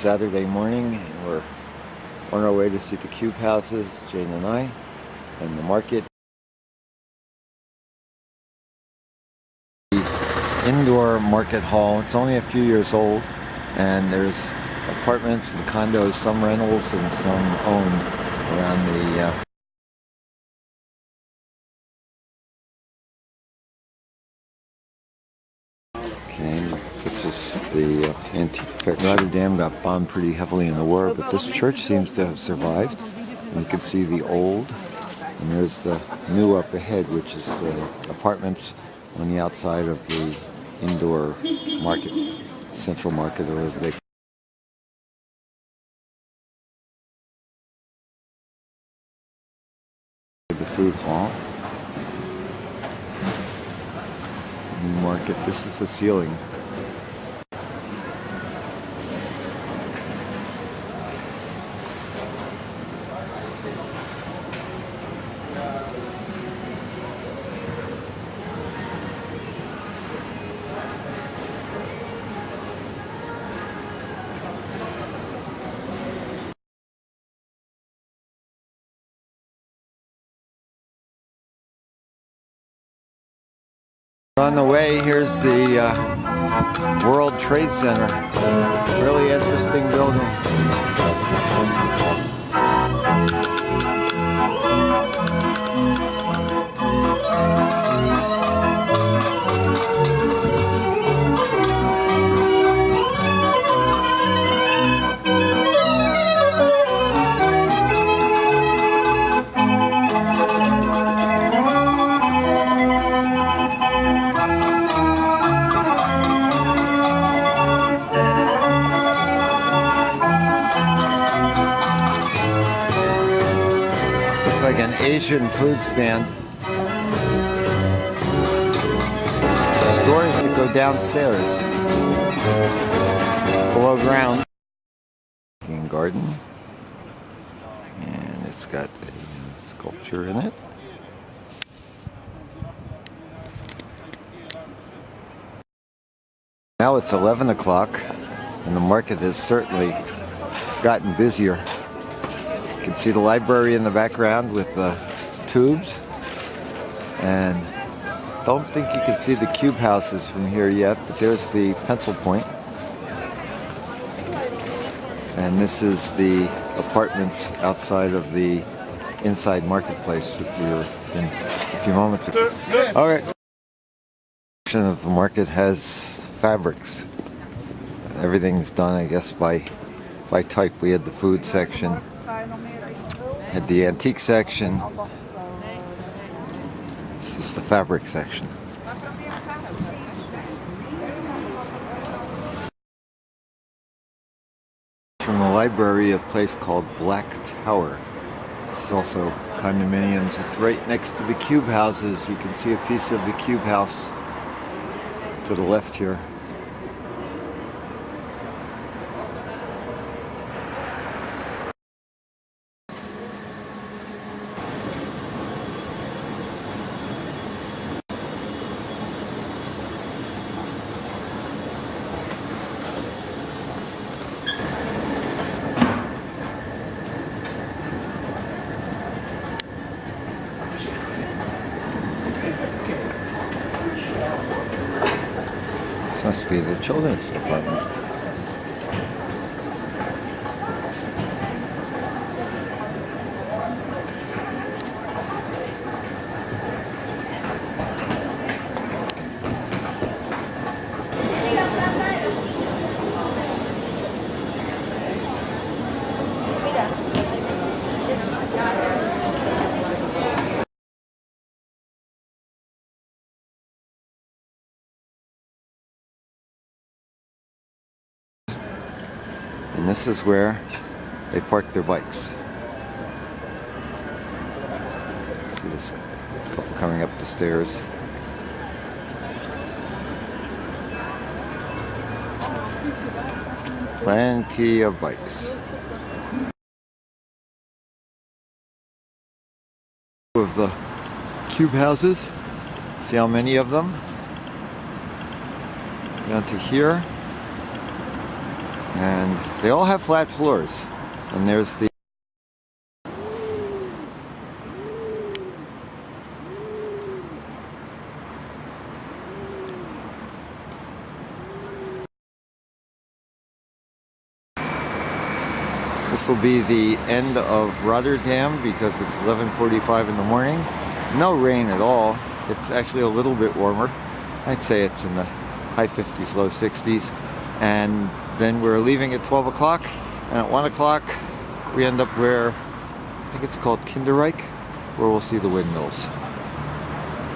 Saturday morning and we're on our way to see the cube houses, Jane and I, and the market. The indoor market hall, it's only a few years old, and there's apartments and condos, some rentals and some owned around the This is the antique fair. Rotterdam got bombed pretty heavily in the war, but this church seems to have survived. And you can see the old, and there's the new up ahead, which is the apartments on the outside of the indoor market, central market, or whatever they call it. The food hall. New market. This is the ceiling. On the way, here's the World Trade Center. Really interesting building. Like an Asian food stand. Stores that go downstairs, below ground. Garden, and it's got a sculpture in it. Now it's 11 o'clock, and the market has certainly gotten busier. You can see the library in the background with the tubes, and don't think you can see the cube houses from here yet, but there's the pencil point, and this is the apartments outside of the inside marketplace that we were in just a few moments ago. Okay. Section of the market has fabrics. Everything's done, I guess, by type. We had the food section. Had the antique section. This is the fabric section. From the library, a place called Black Tower. This is also condominiums. It's right next to the cube houses. You can see a piece of the cube house to the left here. This must be the children's department. And this is where they park their bikes. See this couple coming up the stairs. Plenty of bikes. Of the cube houses. See how many of them? Down to here. And They all have flat floors. And there's the This will be the end of Rotterdam because it's 11:45 in the morning. No rain at all. It's actually a little bit warmer. I'd say it's in the high 50s, low 60s. And then we're leaving at 12 o'clock. And at 1 o'clock, we end up where, I think it's called Kinderjik, where we'll see the windmills.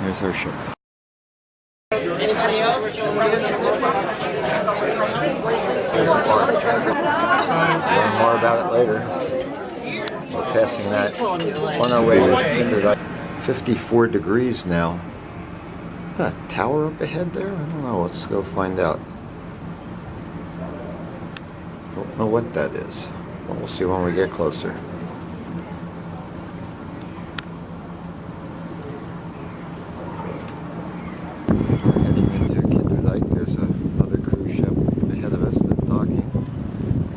Here's our ship. Anybody else? Learn more about it later. We're passing that on our way to Kinderdijk. 54 degrees now. Is that a tower up ahead there? I don't know. Let's go find out. Don't know what that is. But we'll see when we get closer. We're heading into Kinderdijk. There's another cruise ship ahead of us that's docking.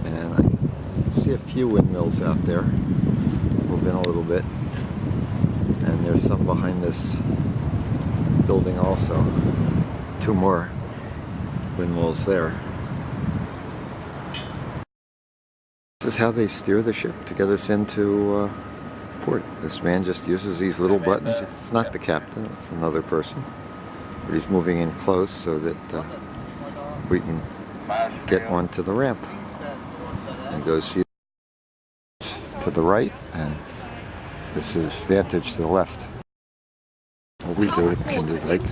And I can see a few windmills out there. Move in a little bit. And there's some behind this building also. Two more windmills there. This is how they steer the ship to get us into port. This man just uses these little buttons. It's not the captain, it's another person. But he's moving in close so that we can get onto the ramp and go see to the right, and this is Vantage to the left. What we do at Kinderdijk.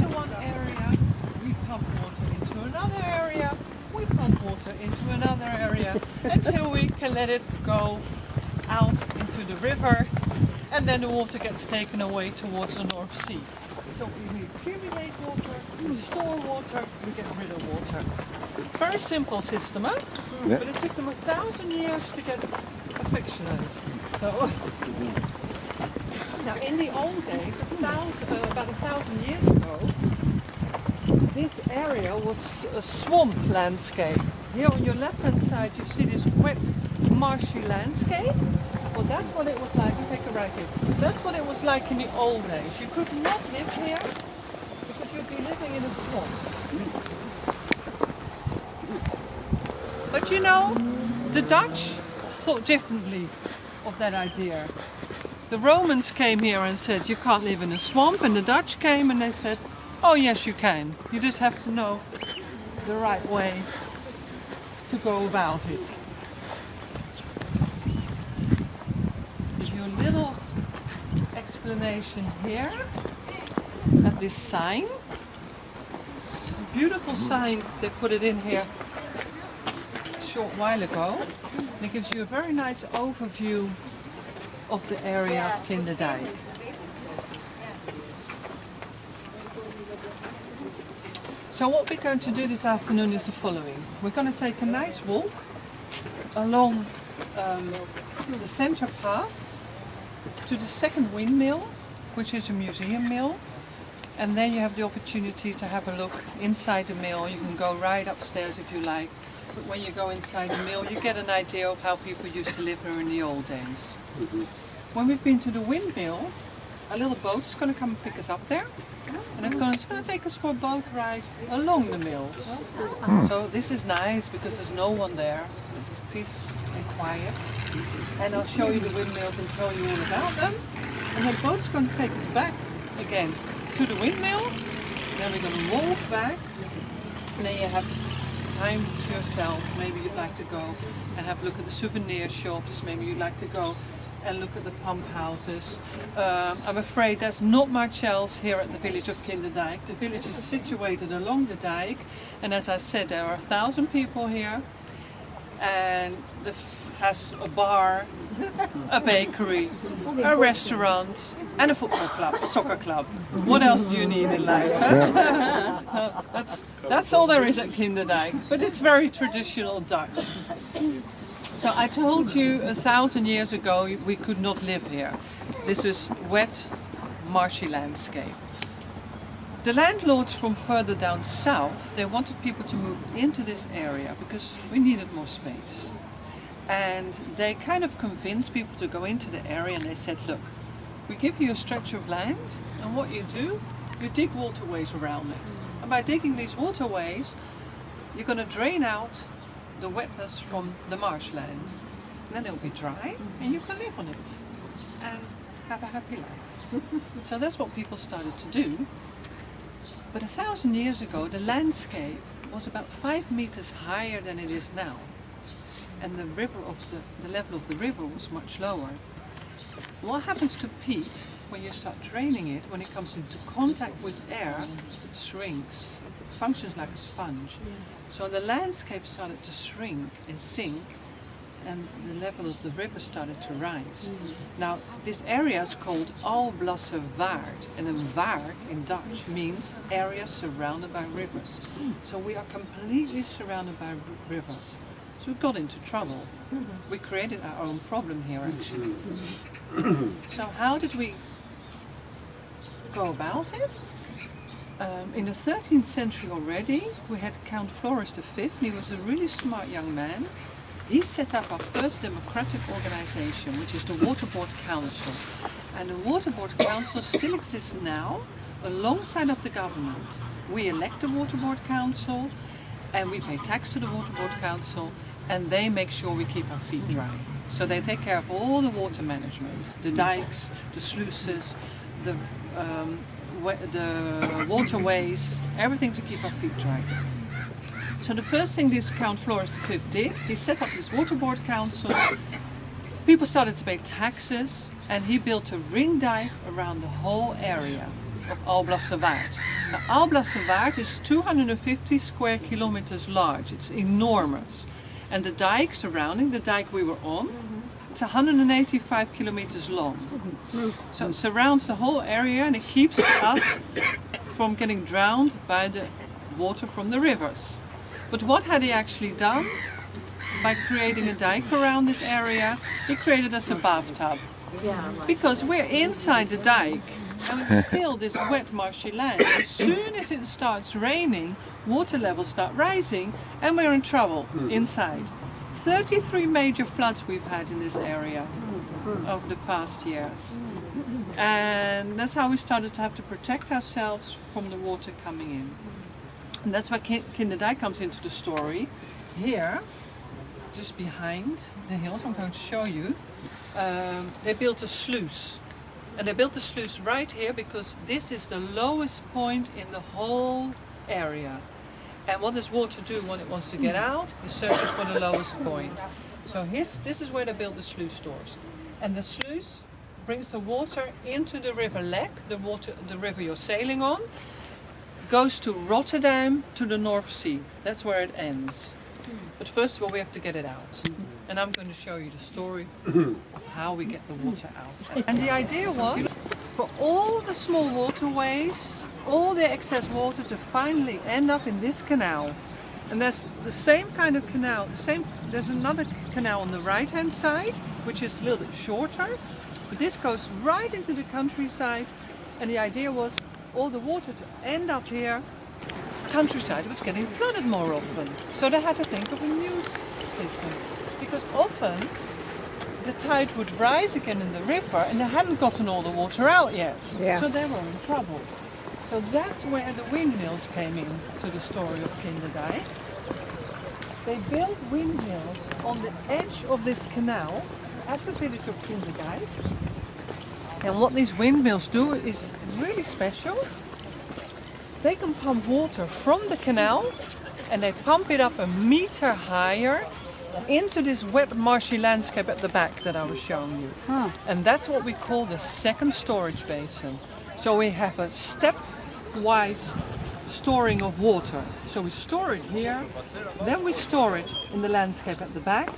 We pump water into another area, we pump water into another area, until we can let it go out into the river, and then the water gets taken away towards the North Sea. So we accumulate water, we store water, we get rid of water. Very simple system, huh? Yeah. But it took them 1,000 years to get affectionized. So, now in the old days, about 1,000 years ago, this area was a swamp landscape. Here on your left-hand side you see this wet, marshy landscape. Well, that's what it was like. You take a right here. That's what it was like in the old days. You could not live here because you'd be living in a swamp. But you know, the Dutch thought differently of that idea. The Romans came here and said you can't live in a swamp, and the Dutch came and they said, oh yes you can. You just have to know the right way to go about it. Give you a little explanation here at this sign. This is a beautiful sign. They put it in here a short while ago. And it gives you a very nice overview of the area of Kinderdijk. So what we're going to do this afternoon is the following. We're going to take a nice walk along the centre path to the second windmill, which is a museum mill. And then you have the opportunity to have a look inside the mill. You can go right upstairs if you like. But when you go inside the mill, you get an idea of how people used to live here in the old days. When we've been to the windmill, a little boat's going to come and pick us up there. And it's going to take us for a boat ride along the mills. So this is nice because there's no one there. It's peace and quiet. And I'll show you the windmills and tell you all about them. And the boat's going to take us back again to the windmill. Then we're going to walk back. And then you have time to yourself. Maybe you'd like to go and have a look at the souvenir shops. Maybe you'd like to go and look at the pump houses. I'm afraid there's not much else here at the village of Kinderdijk. The village is situated along the dike, and as I said, there are 1,000 people here, and it has a bar, a bakery, a restaurant, and a football club, a soccer club. What else do you need in life? That's all there is at Kinderdijk, but it's very traditional Dutch. So I told you 1,000 years ago we could not live here. This was wet, marshy landscape. The landlords from further down south, they wanted people to move into this area because we needed more space. And they kind of convinced people to go into the area, and they said, look, we give you a stretch of land, and what you do, you dig waterways around it. And by digging these waterways, you're going to drain out the wetness from the marshland. And then it'll be dry, and you can live on it and have a happy life. So that's what people started to do. But 1,000 years ago, the landscape was about 5 meters higher than it is now. And the level of the river was much lower. What happens to peat when you start draining it? When it comes into contact with air, it shrinks. It functions like a sponge. So the landscape started to shrink and sink, and the level of the river started to rise. Now, this area is called Alblasse Waard, and een waard in Dutch means area surrounded by rivers. So we are completely surrounded by rivers. So we got into trouble. We created our own problem here, actually. So how did we go about it? In the 13th century already, we had Count Floris V, and he was a really smart young man. He set up our first democratic organization, which is the Waterboard Council. And the Waterboard Council still exists now, alongside of the government. We elect the Waterboard Council, and we pay tax to the Waterboard Council, and they make sure we keep our feet dry. So they take care of all the water management, the dikes, the sluices, the waterways, everything to keep our feet dry. So the first thing this Count Floris V did, he set up this Waterboard Council. People started to pay taxes, and he built a ring dike around the whole area of Alblasse Waard. Now, Alblasse Waard is 250 square kilometers large. It's enormous. And the dike surrounding, the dike we were on, it's 185 kilometers long. So it surrounds the whole area, and it keeps us from getting drowned by the water from the rivers. But what had he actually done? By creating a dike around this area, he created us a bathtub. Because we're inside the dike, and it's still this wet marshy land. As soon as it starts raining, water levels start rising, and we're in trouble inside. 33 major floods we've had in this area over the past years. And that's how we started to have to protect ourselves from the water coming in. And that's why Kinderdijk comes into the story. Here, just behind the hills, I'm going to show you, they built a sluice. And they built the sluice right here because this is the lowest point in the whole area. And what does water do when it wants to get out? It searches for the lowest point. So this is where they built the sluice doors. And the sluice brings the water into the river Lek, the river you're sailing on, goes to Rotterdam, to the North Sea. That's where it ends. But first of all, we have to get it out. And I'm going to show you the story of how we get the water out. And the idea was for all the small waterways, all the excess water to finally end up in this canal. And there's the same kind of canal, there's another canal on the right hand side, which is a little bit shorter, but this goes right into the countryside, and the idea was all the water to end up here. Countryside was getting flooded more often, so they had to think of a new system, because often the tide would rise again in the river and they hadn't gotten all the water out yet, so they were in trouble. So that's where the windmills came in to the story of Kinderdijk. They built windmills on the edge of this canal at the village of Kinderdijk. And what these windmills do is really special. They can pump water from the canal, and they pump it up a meter higher into this wet marshy landscape at the back that I was showing you. And that's what we call the second storage basin. So we have a stepwise storing of water. So we store it here, then we store it in the landscape at the back,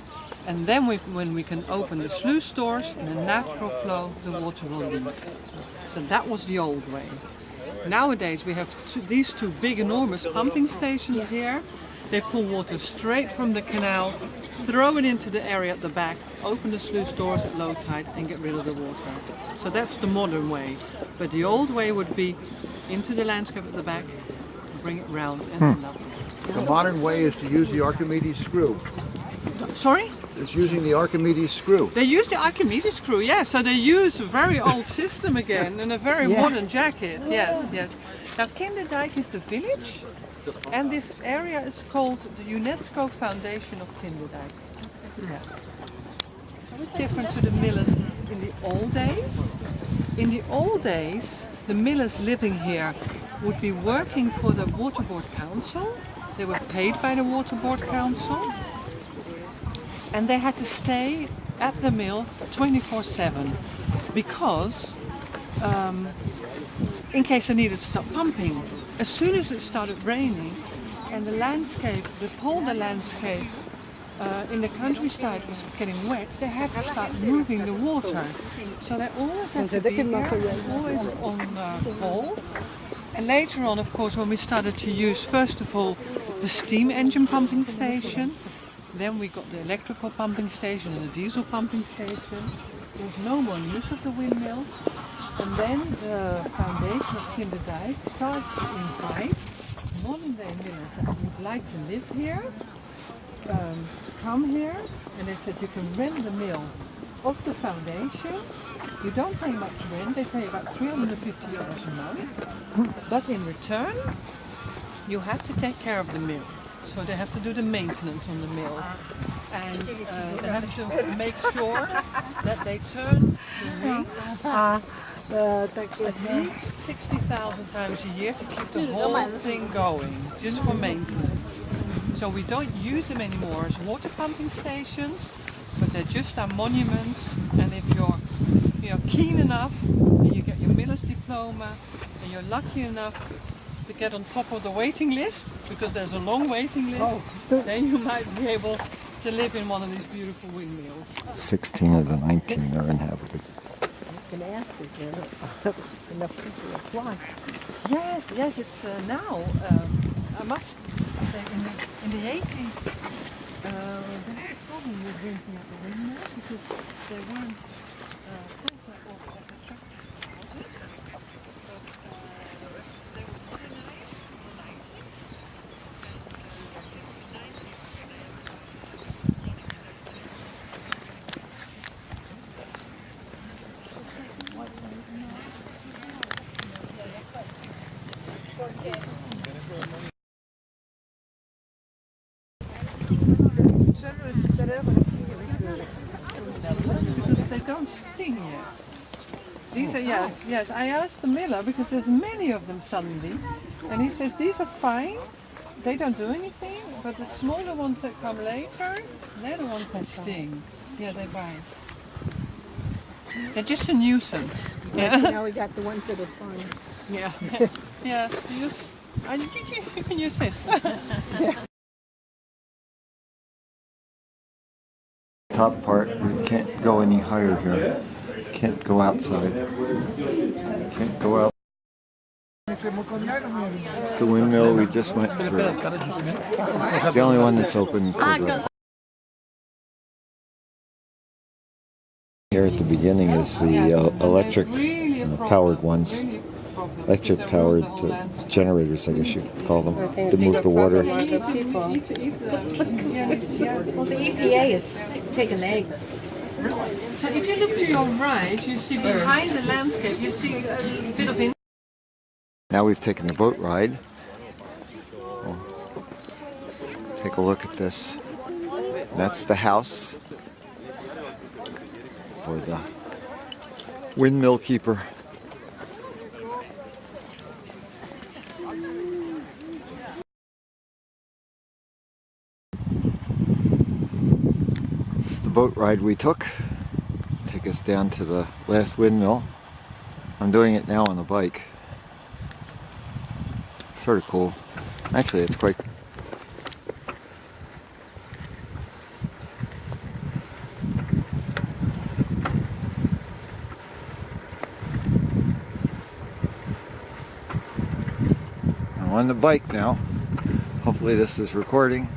and then when we can open the sluice doors in a natural flow, the water will leave. So that was the old way. Nowadays we have these two big enormous pumping stations here. They pull water straight from the canal, throw it into the area at the back, open the sluice doors at low tide and get rid of the water. So that's the modern way. But the old way would be into the landscape at the back, bring it round and end up. The modern way is to use the Archimedes screw. Sorry? It's using the Archimedes screw. They use the Archimedes screw, yes. So they use a very old system again and a very modern jacket. Yes, yes. Now Kinderdijk is the village, and this area is called the UNESCO Foundation of Kinderdijk. Yeah. So it's different to the millers in the old days. In the old days, the millers living here would be working for the Waterboard Council. They were paid by the Waterboard Council. And they had to stay at the mill 24/7 because in case they needed to stop pumping. As soon as it started raining and the landscape, the polder landscape in the countryside was getting wet, they had to start moving the water. So they always had to be here, always on call. And later on, of course, when we started to use, first of all, the steam engine pumping station, then we got the electrical pumping station and the diesel pumping station. There was no more use of the windmills. And then the foundation of Kinderdijk started to invite modern day millers that would like to live here, to come here. And they said you can rent the mill of the foundation. You don't pay much rent, they pay about 350 euros a month. But in return, you have to take care of the mill. So they have to do the maintenance on the mill. And they have to make sure that they turn the ring at least 60,000 times a year to keep the whole thing going, just for maintenance. So we don't use them anymore as water pumping stations, but they're just our monuments. And if you're keen enough and you get your miller's diploma and you're lucky enough to get on top of the waiting list, because there's a long waiting list, then you might be able to live in one of these beautiful windmills. 16 of the 19 are inhabited. Yes, yes, it's now. I must say, in the 80s, they had a problem with renting out the windmills because they weren't built that often as attractive houses. But they were modernized in the 90s. Because they don't sting yet. These are, yes, I asked the miller because there's many of them suddenly, and he says these are fine, they don't do anything, but the smaller ones that come later, they're the ones that sting. Yeah, they bite. They're just a nuisance. Yeah. Now we got the ones that are fun. Yeah. Yes, you can use this. Top part, we can't go any higher here. Can't go outside. Can't go out. It's the windmill we just went through. It's the only one that's open to the... Here at the beginning is the electric powered ones. Electric powered generators, I guess you call them, to move the water. Well, the EPA is taking eggs. So if you look to your right, you see behind the landscape, you see a bit of... Now we've taken the boat ride. Well, take a look at this. That's the house for the windmill keeper. This is the boat ride we took. Take us down to the last windmill. I'm doing it now on the bike. Sort of cool. Actually, it's quite... I'm on the bike now. Hopefully this is recording.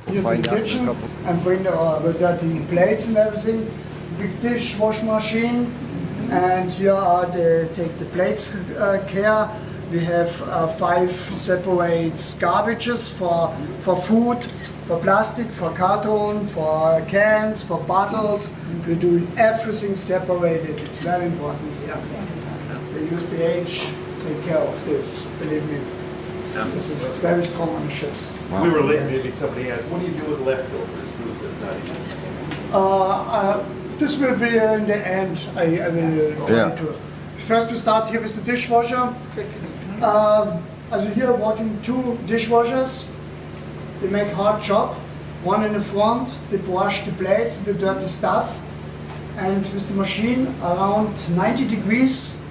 We'll find out in a couple. And bring the dirty plates and everything. Big dish, wash machine, and here are take the plates care. We have 5 separate garbages for food for plastic, for carton, for cans, for bottles. We're doing everything separated. It's very important here. The USPH take care of this, believe me. This is very strong on the ships. We were late, maybe somebody asked, what do you do with leftovers, foods that's not eaten? This will be in the end. I will go into it. First we start here with the dishwasher. Also here working 2 dishwashers. They make hard job. One in the front, they wash the plates, the dirty stuff. And with the machine around 90 degrees,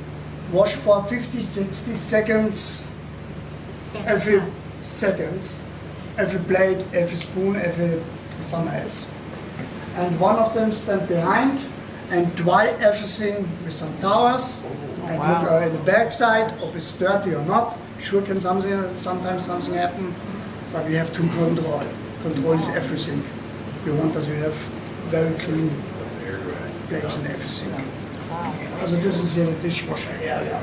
wash for 50-60 seconds. Every seconds, every plate, every spoon, every something else. And one of them stand behind and dry everything with some towels and look at the back side if it's dirty or not. Sure can sometimes something happen, but we have to control. Control is everything. We want that we have very clean plates and everything. Also this is in the dishwasher area.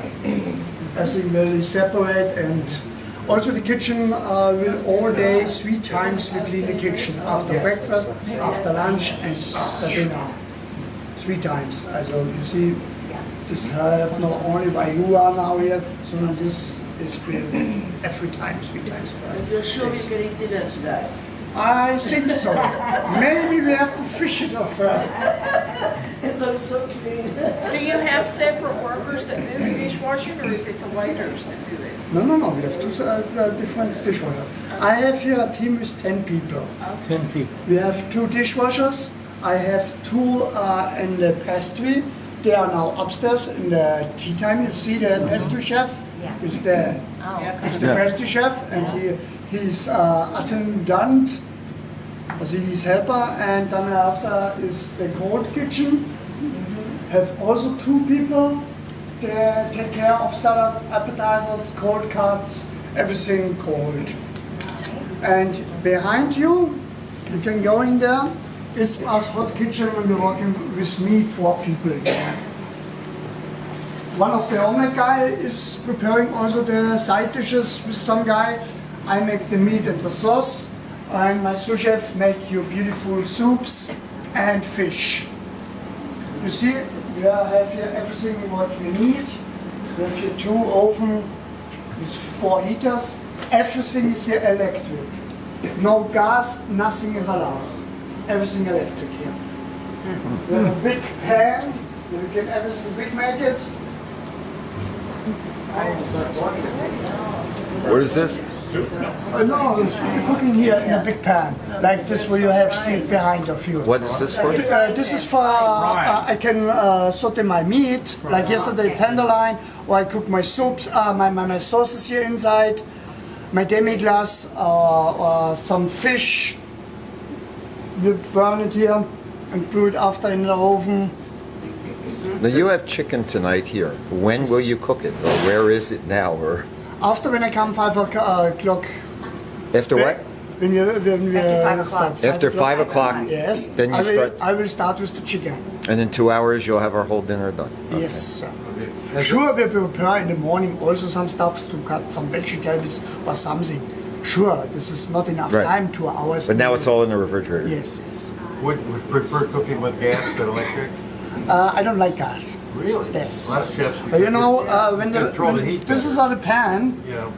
Everything will separate, and also the kitchen will all day 3 times we clean the kitchen. After breakfast, after lunch and after dinner. 3 times. Also you see, this have not only by you are now here, sondern this is cleaned every time, 3 times per day. You're sure you're getting dinner today? I think so. Maybe we have to fish it off first. It looks so clean. Do you have separate workers that do the dishwashing, or is it the waiters that do it? No, we have 2 different dishwashers. I have here a team with 10 people. 10 people. We have 2 dishwashers. I have 2 in the pastry. They are now upstairs in the tea time. You see the pastry chef is there. It's the pastry chef, and he's attendant, also he's helper, and then after is the cold kitchen. Have also 2 people. They take care of salad, appetizers, cold cuts, everything cold. And behind you, you can go in there, is us hot kitchen, and we're working with me 4 people there. One of the omelet guy is preparing also the side dishes with some guy. I make the meat and the sauce, and my sous chef make you beautiful soups and fish. You see, we have here everything what we need. We have here 2 ovens with 4 heaters. Everything is here electric. No gas, nothing is allowed. Everything electric here. We have a big pan, we can everything big make it. What is this? No, we're cooking here in a big pan, like this where you have seen behind of you. What is this for? This is for, I can saute my meat, like yesterday tenderloin, or I cook my soups, my sauces here inside, my demi-glace, or some fish. We burn it here and put it after in the oven. Now you have chicken tonight here. When will you cook it, or where is it now? Or After when I come 5 o'clock. after what? When we start. After 5 o'clock. Yes. Then you start, I will start with the chicken. and in 2 hours you'll have our whole dinner done. Okay. Yes, sir. Sure, we prepare in the morning also some stuff to cut some vegetables or something. Sure, this is not enough Right. time, 2 hours. But now it's all in the refrigerator. Yes, yes. Would prefer cooking with gas than electric? I don't like gas. Really? Yes. A lot of chefs. But you know, when control the heat this better. is on the pan, Yeah.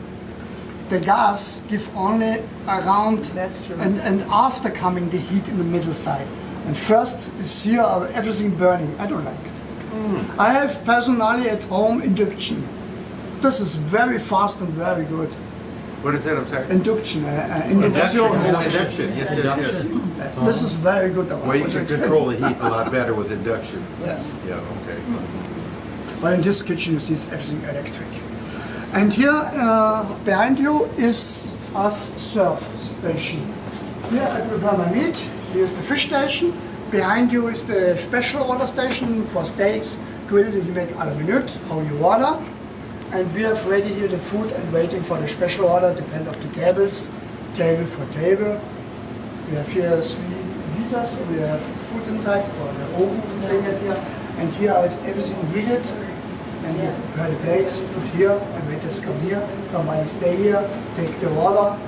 the gas give only around. That's true. And after coming the heat in the middle side. And first is here everything burning. I don't like it. I have personally at home induction. This is very fast and very good. What is that, I'm sorry? Induction. Induction. Induction. Induction. Yes. Yes, this is very good. Well, you can control the heat a lot better with induction. Yes. Yeah, okay. But in this kitchen you see it's everything electric. And here behind you is us serve station. Here I prepare my meat. Here's the fish station. Behind you is the special order station for steaks, grilled. You make à la minute, how you order. And we have ready here the food and waiting for the special order, depend of the tables, table for table. We have here 3 heaters, we have food inside for the oven thing here. And here is everything heated. And you prepare the plates, put here, and waiters come here. Somebody stay here, take the water,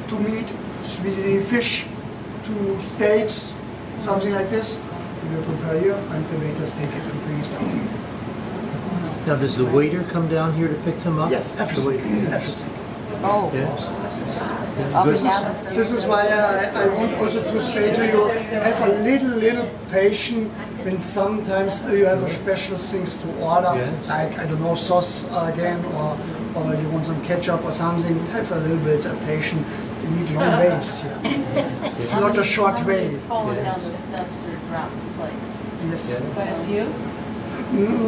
2 meat, sweetie fish, 2 steaks, something like this. We will prepare here and the waiters take it and bring it down. Now, does the waiter come down here to pick them up? Yes, everything. Everything. Oh. Yes. This is why I want also to say to you, have a little patience when sometimes you have a special things to order, Yes. like, I don't know, sauce again, or you want some ketchup or something. Have a little bit of patience. You need long ways here. It's not a short way. Falling down the steps or dropping plates. Yes. Quite a few?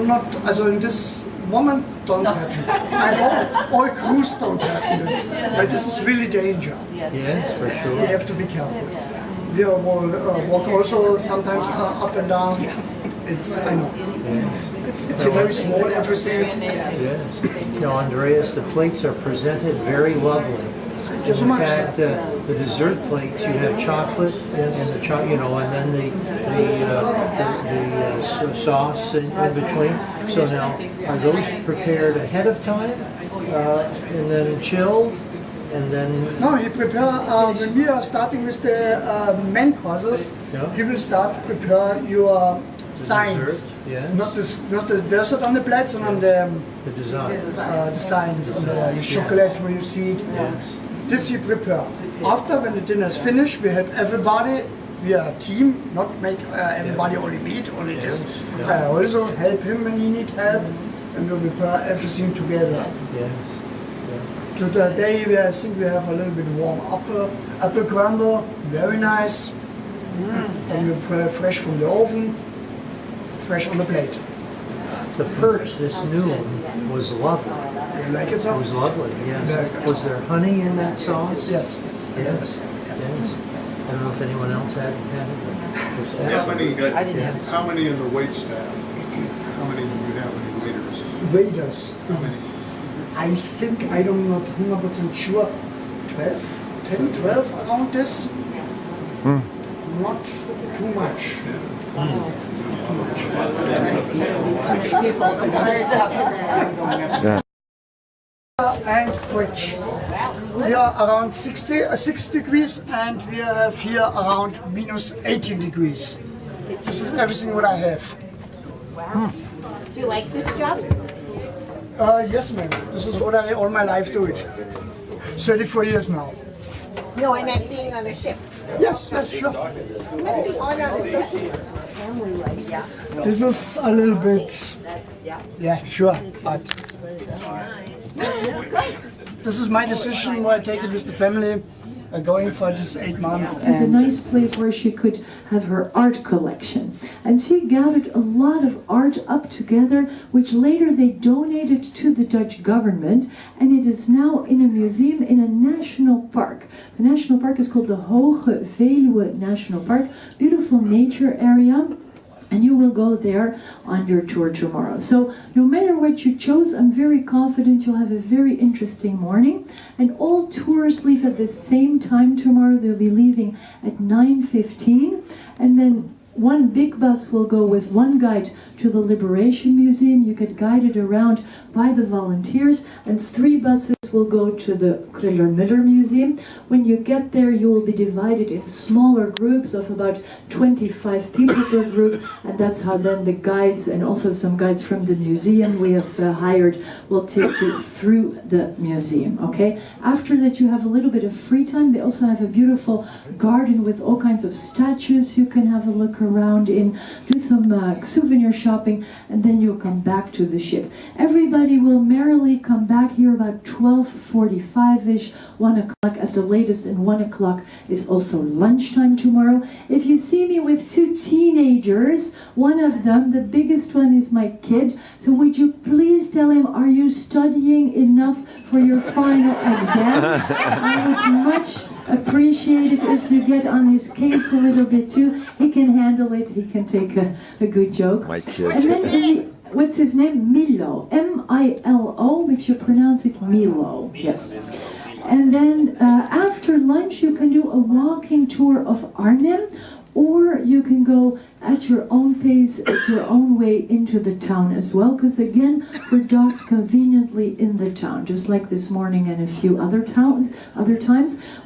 Not, also in this moment don't happen. I hope all crews don't happen this, but this is really danger. Yes, for They sure. have to be careful. We will walk also sometimes up and down. It's, I know. It's a very small everything. Yes. Now, Andreas, the plates are presented very lovely. Thank you so In much. fact, the dessert plates, you have chocolate and the and then the sauce in between. So now, are those prepared ahead of time and then chilled and then? No, he prepare, when we are starting with the main courses, Yeah. he will start to prepare your signs. dessert, yes. Not the dessert on the plate, and the design. signs on the chocolate where you see it. Yes. This you prepare. After, when the dinner is finished, we help everybody. We are a team, not make everybody only meat, only this. I also help him when he needs help, and we prepare everything together. Yes. Today, I think we have a little bit warm apple crumble, very nice. And we prepare fresh from the oven, fresh on the plate. The perch, this new one, was lovely. You like it, It so? was lovely, yes. Very good. Was there honey in that sauce? Yes. Yes, yes. I don't know if anyone else had it. but it was How many, excellent. Yes. how many in the wait staff? How many do you have any waiters? Waiters. How many? I think, I don't not 100% sure, 12, 10, 12 around this. Not too much. Yeah. And fridge. We are around 6 degrees, and we have here around minus 18 degrees. This is everything what I have. Do you like this job? Yes, ma'am. This is what I all my life do it. 34 years now. No, I meant being on a ship. Yes, sure. You must be on a family life, yeah. This is a little bit, yeah, sure, but this is my decision where I take it with the family, going for this 8 months. And a nice place where she could have her art collection. And she gathered a lot of art up together, which later they donated to the Dutch government, and it is now in a museum in a national park. The national park is called the Hoge Veluwe National Park, beautiful nature area. And you will go there on your tour tomorrow. So no matter what you chose, I'm very confident you'll have a very interesting morning. And all tours leave at the same time tomorrow. They'll be leaving at 9:15. And then one big bus will go with one guide to the Liberation Museum. You get guided around by the volunteers. And 3 buses will go to the Kriller-Müller Museum. When you get there, you will be divided in smaller groups of about 25 people per group, and that's how then the guides and also some guides from the museum we have hired will take you through the museum, okay? After that, you have a little bit of free time. They also have a beautiful garden with all kinds of statues you can have a look around in, do some souvenir shopping, and then you'll come back to the ship. Everybody will merrily come back here about 12:45-ish, 1 o'clock at the latest, and 1 o'clock is also lunchtime tomorrow. If you see me with 2 teenagers, one of them, the biggest one, is my kid, so would you please tell him, are you studying enough for your final exam? I would much appreciate it if you get on his case a little bit too. He can handle it, he can take a good joke. My kid. And then what's his name? Milo. M-I-L-O, but you pronounce it Milo. Yes. And then after lunch, you can do a walking tour of Arnhem, or you can go at your own pace, at your own way into the town as well, because again, we're docked conveniently in the town, just like this morning and a few other times.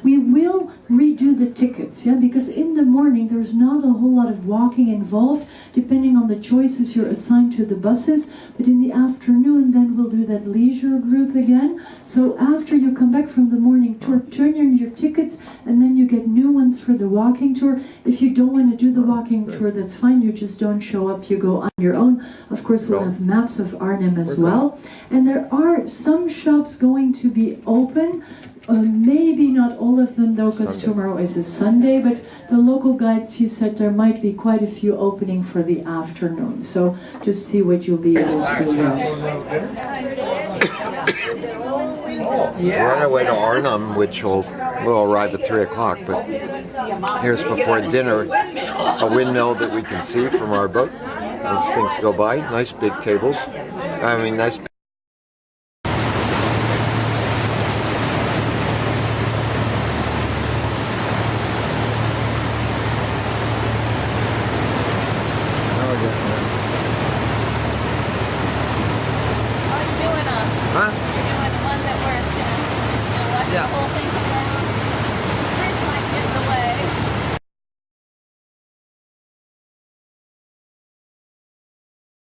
We will redo the tickets, yeah, because in the morning there's not a whole lot of walking involved, depending on the choices you're assigned to the buses, but in the afternoon then we'll do that leisure group again. So after you come back from the morning tour, turn in your tickets and then you get new ones for the walking tour. If you don't want to do the walking tour, that's fine, you just don't show up, you go on your own. Of course, we'll have maps of Arnhem as well. And there are some shops going to be open, maybe not all of them though, because tomorrow is a Sunday, but the local guides, he said there might be quite a few opening for the afternoon. So just see what you'll be able to do. We're on our way to Arnhem, which will arrive at 3 o'clock, but here's before dinner a windmill that we can see from our boat as things go by. Nice big tables. I mean, nice. You're doing one that we're gonna watch the whole thing.